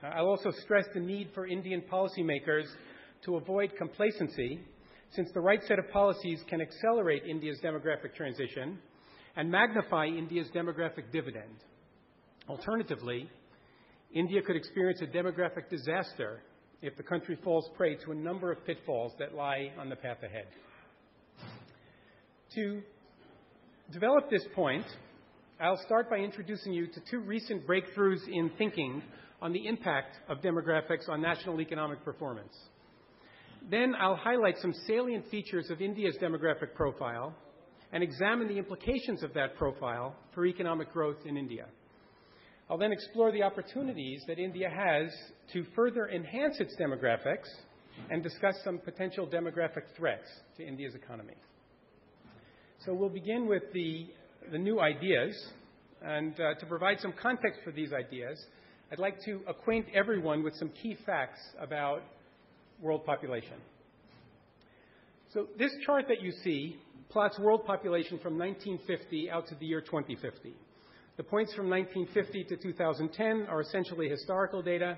I'll also stress the need for Indian policymakers to avoid complacency, since the right set of policies can accelerate India's demographic transition and magnify India's demographic dividend. Alternatively, India could experience a demographic disaster if the country falls prey to a number of pitfalls that lie on the path ahead. To develop this point, I'll start by introducing you to two recent breakthroughs in thinking on the impact of demographics on national economic performance. Then I'll highlight some salient features of India's demographic profile and examine the implications of that profile for economic growth in India. I'll then explore the opportunities that India has to further enhance its demographics and discuss some potential demographic threats to India's economy. So we'll begin with the new ideas, and to provide some context for these ideas, I'd like to acquaint everyone with some key facts about world population. So this chart that you see plots world population from 1950 out to the year 2050. The points from 1950 to 2010 are essentially historical data,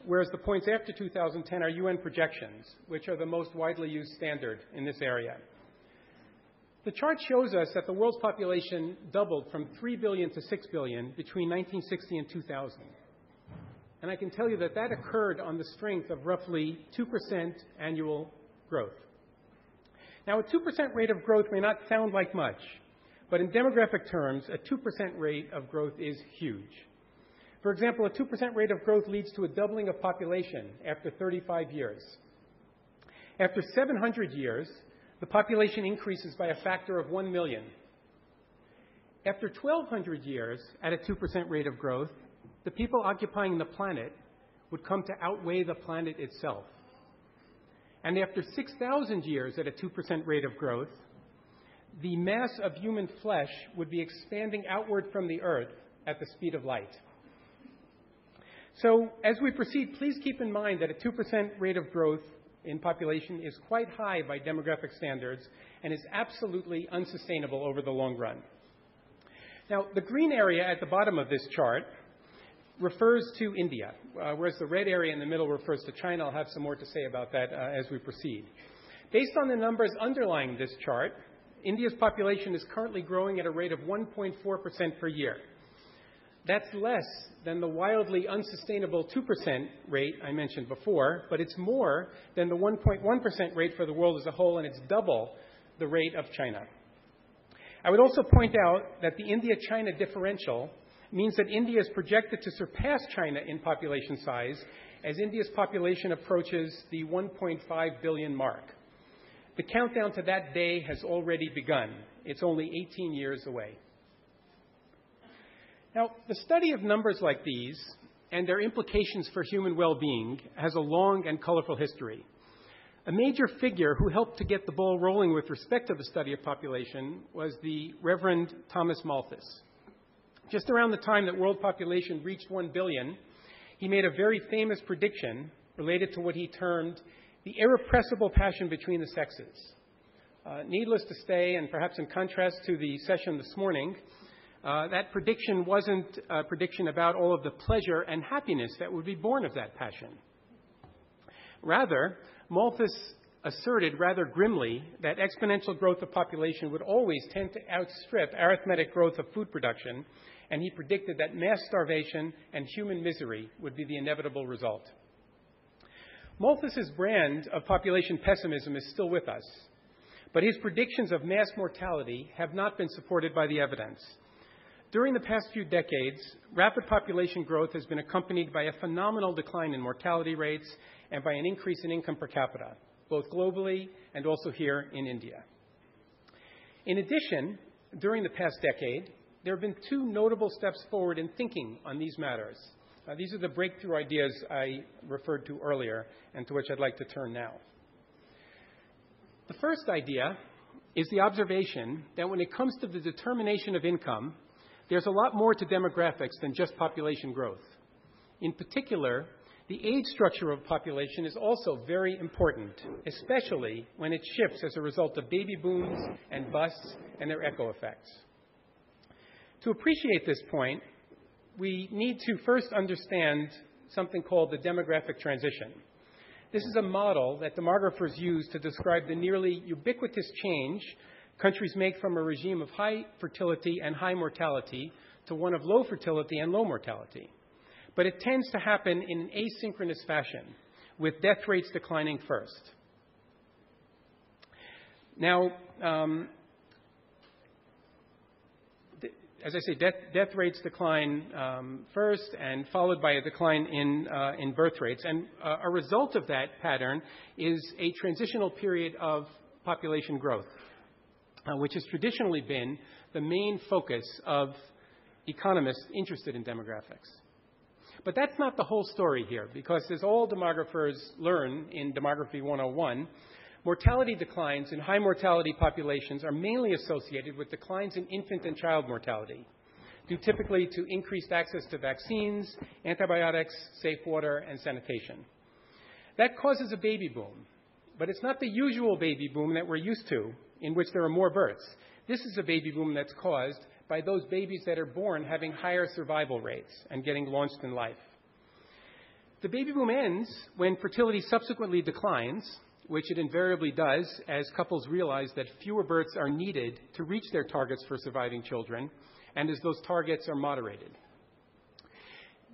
whereas the points after 2010 are UN projections, which are the most widely used standard in this area. The chart shows us that the world's population doubled from 3 billion to 6 billion between 1960 and 2000. And I can tell you that that occurred on the strength of roughly 2% annual growth. Now, a 2% rate of growth may not sound like much, but in demographic terms, a 2% rate of growth is huge. For example, a 2% rate of growth leads to a doubling of population after 35 years. After 700 years, the population increases by a factor of 1 million. After 1,200 years, at a 2% rate of growth, the people occupying the planet would come to outweigh the planet itself. And after 6,000 years at a 2% rate of growth, the mass of human flesh would be expanding outward from the Earth at the speed of light. So as we proceed, please keep in mind that a 2% rate of growth in population is quite high by demographic standards and is absolutely unsustainable over the long run. Now, the green area at the bottom of this chart refers to India, whereas the red area in the middle refers to China. I'll have some more to say about that as we proceed. Based on the numbers underlying this chart, India's population is currently growing at a rate of 1.4% per year. That's less than the wildly unsustainable 2% rate I mentioned before, but it's more than the 1.1% rate for the world as a whole, and it's double the rate of China. I would also point out that the India-China differential means that India is projected to surpass China in population size as India's population approaches the 1.5 billion mark. The countdown to that day has already begun. It's only 18 years away. Now, the study of numbers like these and their implications for human well-being has a long and colorful history. A major figure who helped to get the ball rolling with respect to the study of population was the Reverend Thomas Malthus. Just around the time that world population reached 1 billion, he made a very famous prediction related to what he termed the irrepressible passion between the sexes. Needless to say, and perhaps in contrast to the session this morning, that prediction wasn't a prediction about all of the pleasure and happiness that would be born of that passion. Rather, Malthus asserted rather grimly that exponential growth of population would always tend to outstrip arithmetic growth of food production, and he predicted that mass starvation and human misery would be the inevitable result. Malthus's brand of population pessimism is still with us, but his predictions of mass mortality have not been supported by the evidence. During the past few decades, rapid population growth has been accompanied by a phenomenal decline in mortality rates and by an increase in income per capita, both globally and also here in India. In addition, during the past decade, there have been two notable steps forward in thinking on these matters. These are the breakthrough ideas I referred to earlier and to which I'd like to turn now. The first idea is the observation that when it comes to the determination of income, there's a lot more to demographics than just population growth. In particular, the age structure of population is also very important, especially when it shifts as a result of baby booms and busts and their echo effects. To appreciate this point, we need to first understand something called the demographic transition. This is a model that demographers use to describe the nearly ubiquitous change countries make from a regime of high fertility and high mortality to one of low fertility and low mortality. But it tends to happen in an asynchronous fashion, with death rates declining first. Now, as I say, death rates decline first, and followed by a decline in birth rates. And a result of that pattern is a transitional period of population growth, which has traditionally been the main focus of economists interested in demographics. But that's not the whole story here, because as all demographers learn in Demography 101, mortality declines in high mortality populations are mainly associated with declines in infant and child mortality, due typically to increased access to vaccines, antibiotics, safe water, and sanitation. That causes a baby boom, but it's not the usual baby boom that we're used to, in which there are more births. This is a baby boom that's caused by those babies that are born having higher survival rates and getting launched in life. The baby boom ends when fertility subsequently declines, which it invariably does as couples realize that fewer births are needed to reach their targets for surviving children, and as those targets are moderated.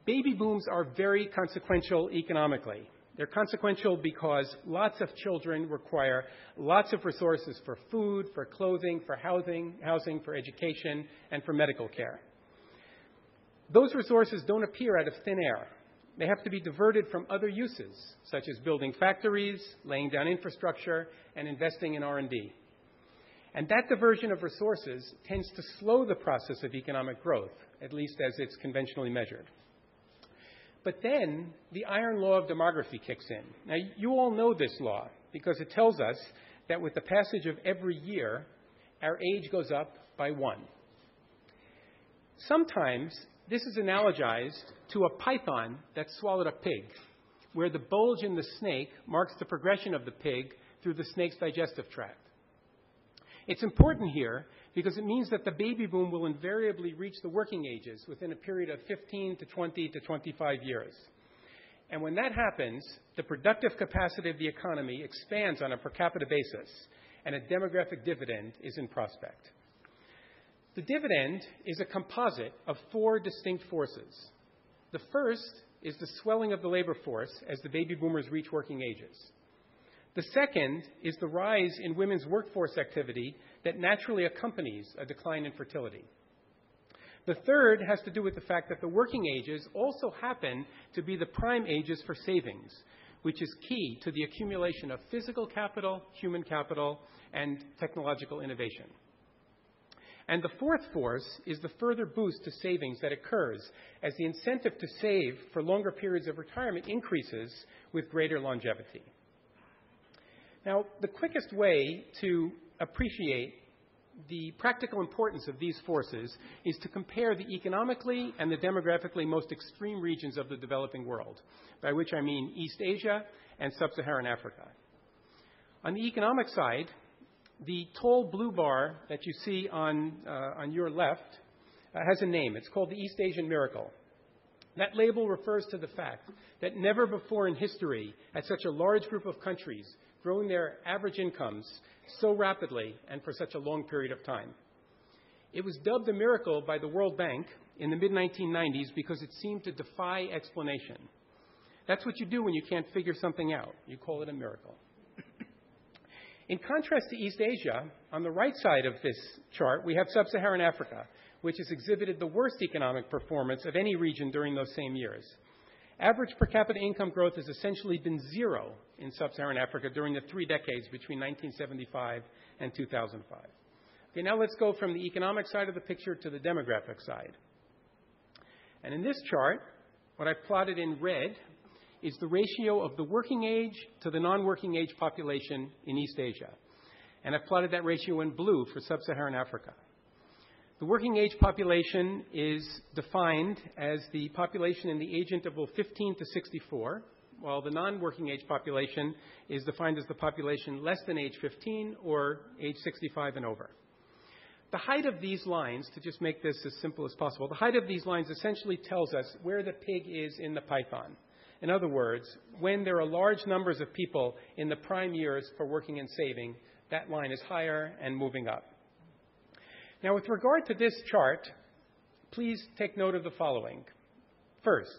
Baby booms are very consequential economically. They're consequential because lots of children require lots of resources for food, for clothing, for housing, for education, and for medical care. Those resources don't appear out of thin air. They have to be diverted from other uses, such as building factories, laying down infrastructure, and investing in R&D. And that diversion of resources tends to slow the process of economic growth, at least as it's conventionally measured. But then the iron law of demography kicks in. Now, you all know this law because it tells us that with the passage of every year, our age goes up by 1. Sometimes this is analogized to a python that swallowed a pig, where the bulge in the snake marks the progression of the pig through the snake's digestive tract. It's important here because it means that the baby boom will invariably reach the working ages within a period of 15 to 20 to 25 years. And when that happens, the productive capacity of the economy expands on a per capita basis, and a demographic dividend is in prospect. The dividend is a composite of 4 distinct forces. The first is the swelling of the labor force as the baby boomers reach working ages. The second is the rise in women's workforce activity that naturally accompanies a decline in fertility. The third has to do with the fact that the working ages also happen to be the prime ages for savings, which is key to the accumulation of physical capital, human capital, and technological innovation. And the fourth force is the further boost to savings that occurs as the incentive to save for longer periods of retirement increases with greater longevity. Now, the quickest way to appreciate the practical importance of these forces is to compare the economically and the demographically most extreme regions of the developing world, by which I mean East Asia and Sub-Saharan Africa. On the economic side, the tall blue bar that you see on your left has a name. It's called the East Asian Miracle. That label refers to the fact that never before in history had such a large group of countries growing their average incomes so rapidly and for such a long period of time. It was dubbed a miracle by the World Bank in the mid-1990s because it seemed to defy explanation. That's what you do when you can't figure something out. You call it a miracle. In contrast to East Asia, on the right side of this chart, we have Sub-Saharan Africa, which has exhibited the worst economic performance of any region during those same years. Average per capita income growth has essentially been 0 in Sub-Saharan Africa during the 3 decades between 1975 and 2005. Okay, now let's go from the economic side of the picture to the demographic side. And in this chart, what I've plotted in red is the ratio of the working age to the non-working age population in East Asia. And I've plotted that ratio in blue for Sub-Saharan Africa. The working age population is defined as the population in the age interval 15 to 64, while the non-working age population is defined as the population less than age 15 or age 65 and over. The height of these lines, to just make this as simple as possible, the height of these lines essentially tells us where the pig is in the python. In other words, when there are large numbers of people in the prime years for working and saving, that line is higher and moving up. Now, with regard to this chart, please take note of the following. First,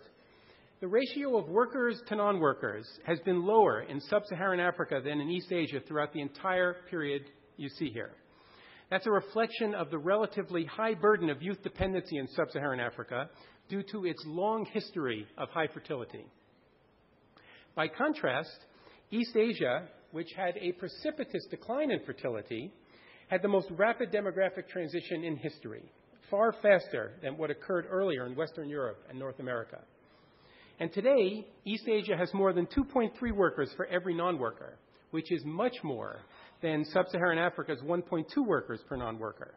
the ratio of workers to non-workers has been lower in sub-Saharan Africa than in East Asia throughout the entire period you see here. That's a reflection of the relatively high burden of youth dependency in sub-Saharan Africa due to its long history of high fertility. By contrast, East Asia, which had a precipitous decline in fertility, had the most rapid demographic transition in history, far faster than what occurred earlier in Western Europe and North America. And today, East Asia has more than 2.3 workers for every non-worker, which is much more than sub-Saharan Africa's 1.2 workers per non-worker.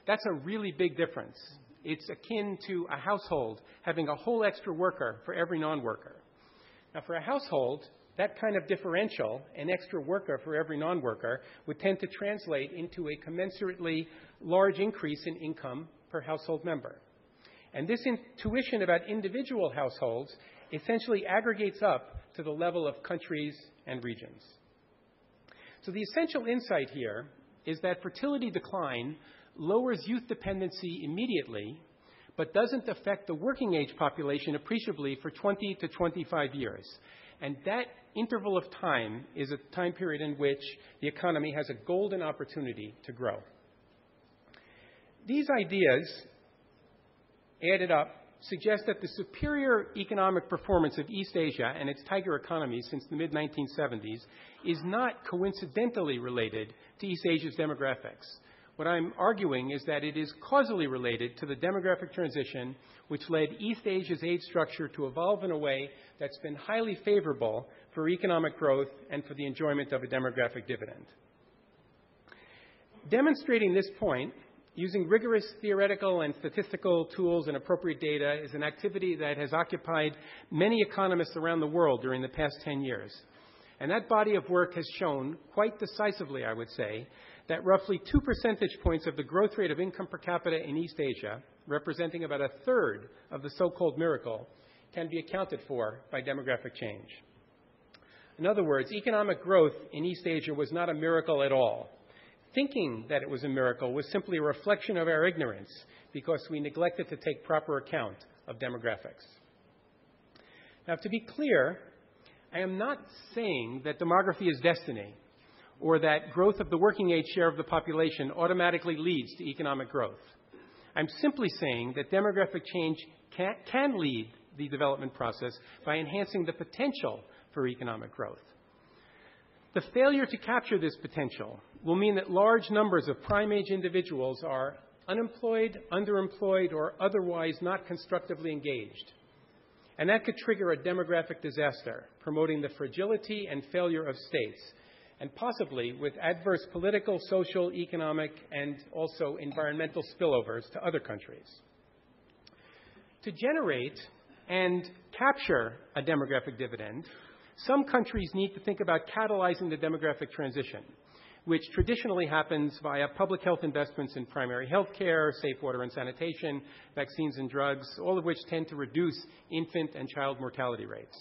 That's a really big difference. It's akin to a household having a whole extra worker for every non-worker. Now, for a household, that kind of differential, an extra worker for every non-worker, would tend to translate into a commensurately large increase in income per household member. And this intuition about individual households essentially aggregates up to the level of countries and regions. So the essential insight here is that fertility decline lowers youth dependency immediately, but doesn't affect the working age population appreciably for 20 to 25 years. And that interval of time is a time period in which the economy has a golden opportunity to grow. These ideas, added up, suggest that the superior economic performance of East Asia and its tiger economies since the mid-1970s is not coincidentally related to East Asia's demographics. What I'm arguing is that it is causally related to the demographic transition which led East Asia's age structure to evolve in a way that's been highly favorable for economic growth and for the enjoyment of a demographic dividend. Demonstrating this point, using rigorous theoretical and statistical tools and appropriate data is an activity that has occupied many economists around the world during the past 10 years. And that body of work has shown, quite decisively, I would say, that roughly 2 percentage points of the growth rate of income per capita in East Asia, representing about a third of the so-called miracle, can be accounted for by demographic change. In other words, economic growth in East Asia was not a miracle at all. Thinking that it was a miracle was simply a reflection of our ignorance because we neglected to take proper account of demographics. Now, to be clear, I am not saying that demography is destiny or that growth of the working age share of the population automatically leads to economic growth. I'm simply saying that demographic change can lead the development process by enhancing the potential for economic growth. The failure to capture this potential will mean that large numbers of prime-age individuals are unemployed, underemployed, or otherwise not constructively engaged. And that could trigger a demographic disaster, promoting the fragility and failure of states, and possibly with adverse political, social, economic, and also environmental spillovers to other countries. To generate and capture a demographic dividend, some countries need to think about catalyzing the demographic transition, which traditionally happens via public health investments in primary health care, safe water and sanitation, vaccines and drugs, all of which tend to reduce infant and child mortality rates.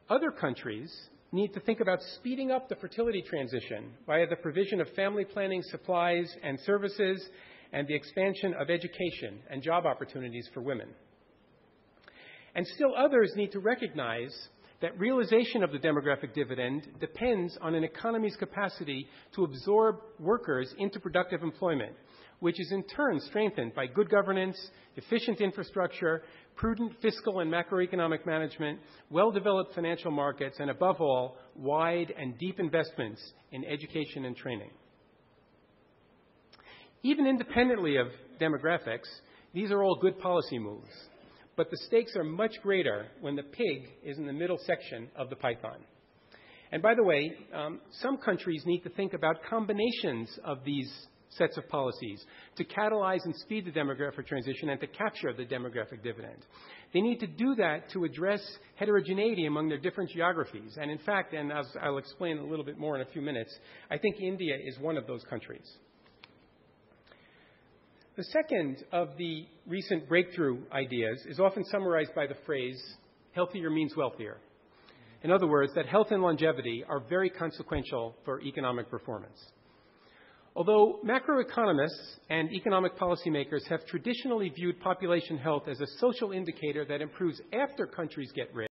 Other countries need to think about speeding up the fertility transition via the provision of family planning supplies and services and the expansion of education and job opportunities for women. And still others need to recognize that realization of the demographic dividend depends on an economy's capacity to absorb workers into productive employment, which is in turn strengthened by good governance, efficient infrastructure, prudent fiscal and macroeconomic management, well-developed financial markets, and above all, wide and deep investments in education and training. Even independently of demographics, these are all good policy moves. But the stakes are much greater when the pig is in the middle section of the python. And by the way, some countries need to think about combinations of these sets of policies to catalyze and speed the demographic transition and to capture the demographic dividend. They need to do that to address heterogeneity among their different geographies. And in fact, and as I'll explain a little bit more in a few minutes, I think India is one of those countries. The second of the recent breakthrough ideas is often summarized by the phrase, healthier means wealthier. In other words, that health and longevity are very consequential for economic performance. Although macroeconomists and economic policymakers have traditionally viewed population health as a social indicator that improves after countries get rich,